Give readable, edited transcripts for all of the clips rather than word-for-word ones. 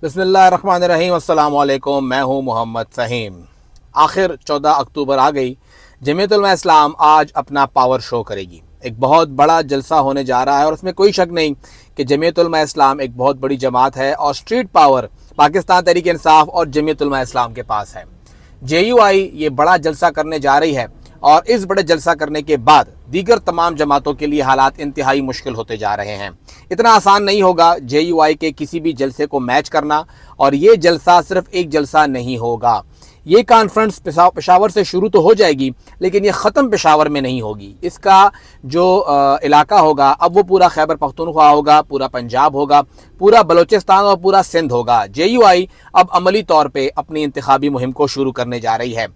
बिस्मिल्लाहिर्रहमानिर्रहीम, अस्सलाम वालेकुम। मैं हूँ मोहम्मद फ़हीम। आखिर 14 अक्टूबर आ गई। जमीयत उलमा इस्लाम आज अपना पावर शो करेगी। एक बहुत बड़ा जलसा होने जा रहा है और उसमें कोई शक नहीं कि जमीयत उलमा इस्लाम एक बहुत बड़ी जमात है और स्ट्रीट पावर पाकिस्तान तहरीक इंसाफ और जमीयत उलमा इस्लाम के पास है। JUI ये बड़ा जलसा करने जा रही है और इस बड़े जलसा करने के बाद दीगर तमाम जमातों के लिए हालात इंतहाई मुश्किल होते जा रहे हैं। इतना आसान नहीं होगा JUI के किसी भी जलसे को मैच करना, और ये जलसा सिर्फ एक जलसा नहीं होगा। ये कॉन्फ्रेंस पेशावर से शुरू तो हो जाएगी, लेकिन ये ख़त्म पेशावर में नहीं होगी। इसका जो इलाका होगा अब वो पूरा खैबर पख्तूनख्वा होगा, पूरा पंजाब होगा, पूरा बलूचिस्तान और पूरा सिंध होगा। JUI अब अमली तौर पर अपनी इंतखाबी मुहिम को शुरू करने जा रही है।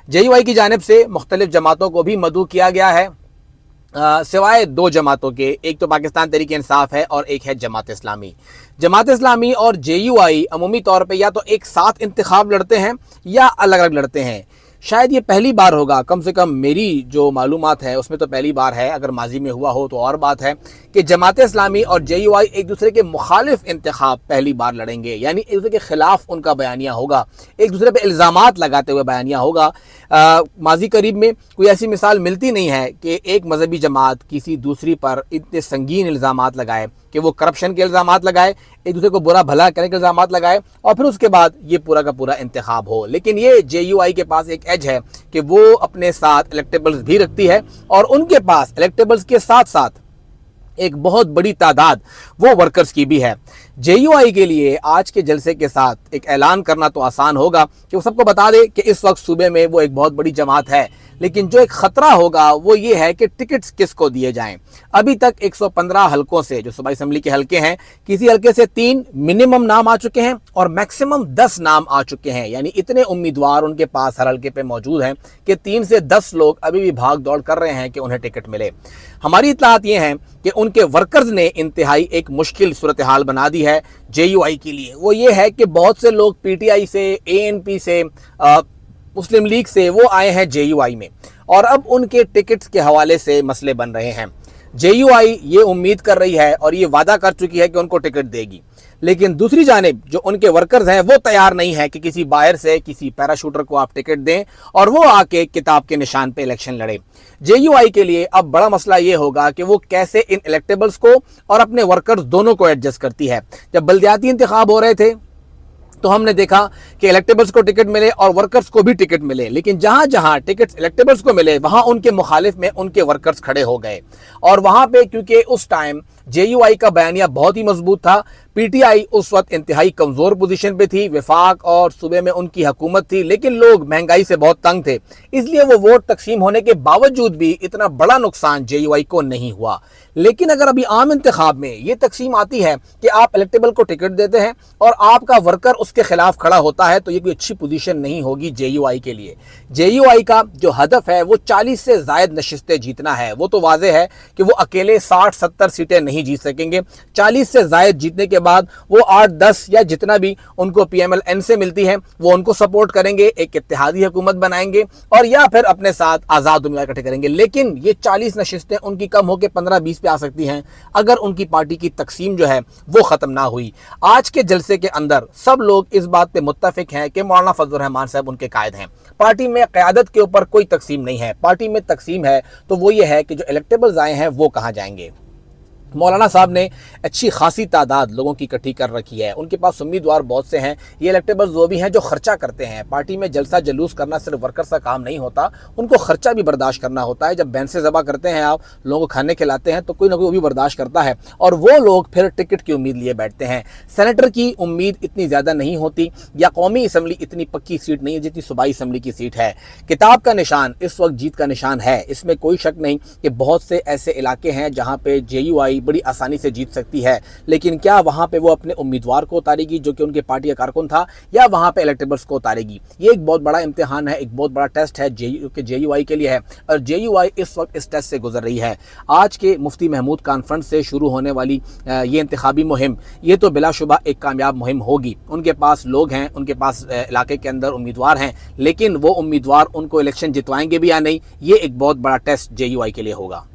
JUI की जानिब से मुख्तलिफ जमातों को भी मदऊ किया गया है, सिवाय दो जमातों के। एक तो पाकिस्तान तहरीक इंसाफ है और एक है जमात इस्लामी। जमात इस्लामी और JUI अमूमी तौर पे या तो एक साथ इंतखाब लड़ते हैं या अलग अलग लड़ते हैं। शायद ये पहली बार होगा, कम से कम मेरी जो मालूमात है उसमें तो पहली बार है। अगर माजी में हुआ हो तो और बात है कि जमात इस्लामी और JUI एक दूसरे के मुखालिफ इंतखाब पहली बार लड़ेंगे, यानी एक दूसरे के खिलाफ उनका बयानिया होगा, एक दूसरे पे इल्ज़ामात लगाते हुए बयानिया होगा। माजी करीब में कोई ऐसी मिसाल मिलती नहीं है कि एक मजहबी जमात किसी दूसरी पर इतने संगीन इल्ज़ामात लगाए कि वो करप्शन के इल्ज़ामात लगाए, एक दूसरे को बुरा भला करने के इल्ज़ामात लगाए और फिर उसके बाद ये पूरा का पूरा इंतखाब हो। लेकिन ये JUI के पास एक एज है कि वो अपने साथ इलेक्टेबल्स भी रखती है और उनके पास इलेक्टेबल्स के साथ साथ एक बहुत बड़ी तादाद वो वर्कर्स की भी है। JUI के लिए आज के जलसे के साथ एक ऐलान करना तो आसान होगा कि वो सबको बता दे कि इस वक्त सूबे में वो एक बहुत बड़ी जमात है, लेकिन जो एक ख़तरा होगा वो ये है कि टिकट्स किसको दिए जाएं। अभी तक 115 हलकों से, जो सूबाई असम्बली के हलके हैं, किसी हलके से 3 मिनिमम नाम आ चुके हैं और मैक्सिमम 10 नाम आ चुके हैं। यानी इतने उम्मीदवार उनके पास हर हलके पे मौजूद हैं कि 3 से 10 लोग अभी भी भाग दौड़ कर रहे हैं कि उन्हें टिकट मिले। हमारी इत्तलात ये हैं कि उनके वर्कर्स ने इंतहाई एक मुश्किल सूरत हाल बना दी है JUI के लिए। वो ये है कि बहुत से लोग PTI से, ANP से, मुस्लिम लीग से वो आए हैं JUI में और अब उनके टिकट्स के हवाले से मसले बन रहे हैं। JUI ये उम्मीद कर रही है और ये वादा कर चुकी है कि उनको टिकट देगी, लेकिन दूसरी जानिब जो उनके वर्कर्स हैं वो तैयार नहीं है कि किसी बाहर से किसी पैराशूटर को आप टिकट दें और वो आके किताब के निशान पे इलेक्शन लड़े। JUI के लिए अब बड़ा मसला ये होगा कि वो कैसे इन इलेक्टेबल्स को और अपने वर्कर्स दोनों को एडजस्ट करती है। जब बल्दियाती इंतखाब हो रहे थे तो हमने देखा कि इलेक्टेबल्स को टिकट मिले और वर्कर्स को भी टिकट मिले, लेकिन जहां जहां टिकट्स इलेक्टेबल्स को मिले वहां उनके मुखालिफ में उनके वर्कर्स खड़े हो गए। और वहां पे क्योंकि उस टाइम JUI का बयानिया बहुत ही मजबूत था, PTI उस वक्त इंतहाई कमजोर पोजीशन पे थी, वफाक और सूबे में उनकी हुकूमत थी, लेकिन लोग महंगाई से बहुत तंग थे, इसलिए वो वोट तकसीम होने के बावजूद भी इतना बड़ा नुकसान JUI को नहीं हुआ। लेकिन अगर अभी आम इंतखाब में ये तकसीम आती है कि आप इलेक्टेबल को टिकट देते हैं और आपका वर्कर उसके खिलाफ खड़ा होता है, तो ये कोई अच्छी पोजीशन नहीं होगी JUI के लिए। JUI का जो हदफ है वो 40 से ज़ायद नशिस्तें जीतना है। वो तो वाज़े है कि वो अकेले 60-70 सीटें नहीं जीत सकेंगे। 40 से ज़ायद जीतने के बाद वो 8-10 या जितना भी उनको PMLN से मिलती है वो उनको सपोर्ट करेंगे, एक इत्तेहादी हुकूमत बनाएंगे और या फिर अपने साथ आज़ाद उम्मीदवार इकट्ठे करेंगे। लेकिन ये 40 नशिस्तें उनकी कम होकर 15-20 पे आ सकती हैं अगर उनकी पार्टी की तकसीम जो है वो ख़त्म ना हुई। आज के जलसे के अंदर सब लोग इस बात पे मुत्तफिक हैं कि मौलाना फजलुर रहमान साहब उनके कायद हैं। पार्टी में क़यादत के ऊपर कोई तकसीम नहीं है। पार्टी में तकसीम है तो वो ये है कि जो इलेक्टेबल्स आए हैं वो कहाँ जाएंगे। मौलाना साहब ने अच्छी खासी तादाद लोगों की इकट्ठी कर रखी है, उनके पास उम्मीदवार बहुत से हैं। ये इलेक्टेबल्स वो भी हैं जो खर्चा करते हैं। पार्टी में जलसा जलूस करना सिर्फ वर्कर्स का काम नहीं होता, उनको खर्चा भी बर्दाश्त करना होता है। जब बैंसे ज़बा करते हैं, आप लोगों को खाने खिलाते हैं, तो कोई ना कोई वो भी बर्दाश्त करता है और वो लोग फिर टिकट की उम्मीद लिए बैठते हैं। सेनेटर की उम्मीद इतनी ज़्यादा नहीं होती या कौमी असम्बली इतनी पक्की सीट नहीं है जितनी सूबाई असम्बली की सीट है। किताब का निशान इस वक्त जीत का निशान है, इसमें कोई शक नहीं कि बहुत से ऐसे इलाके हैं जहाँ पे JUI बड़ी आसानी से जीत सकती है, लेकिन क्या वहां पे वो अपने उम्मीदवार को उतारेगी जो कि उनके पार्टी का कारकुन था, या वहां पे इलेक्टेबल्स को उतारेगी? ये एक बहुत बड़ा इम्तिहान है, एक बहुत बड़ा टेस्ट है JUI के लिए है और JUI इस वक्त इस टेस्ट से गुजर रही है। आज के मुफ्ती महमूद कॉन्फ्रेंस से शुरू होने वाली ये इंतखाबी मुहिम, ये तो बिलाशुबा एक कामयाब मुहिम होगी। उनके पास लोग हैं, उनके पास इलाके के अंदर उम्मीदवार हैं, लेकिन वो उम्मीदवार उनको इलेक्शन जितवाएंगे भी या नहीं, ये एक बहुत बड़ा टेस्ट JUI के लिए होगा।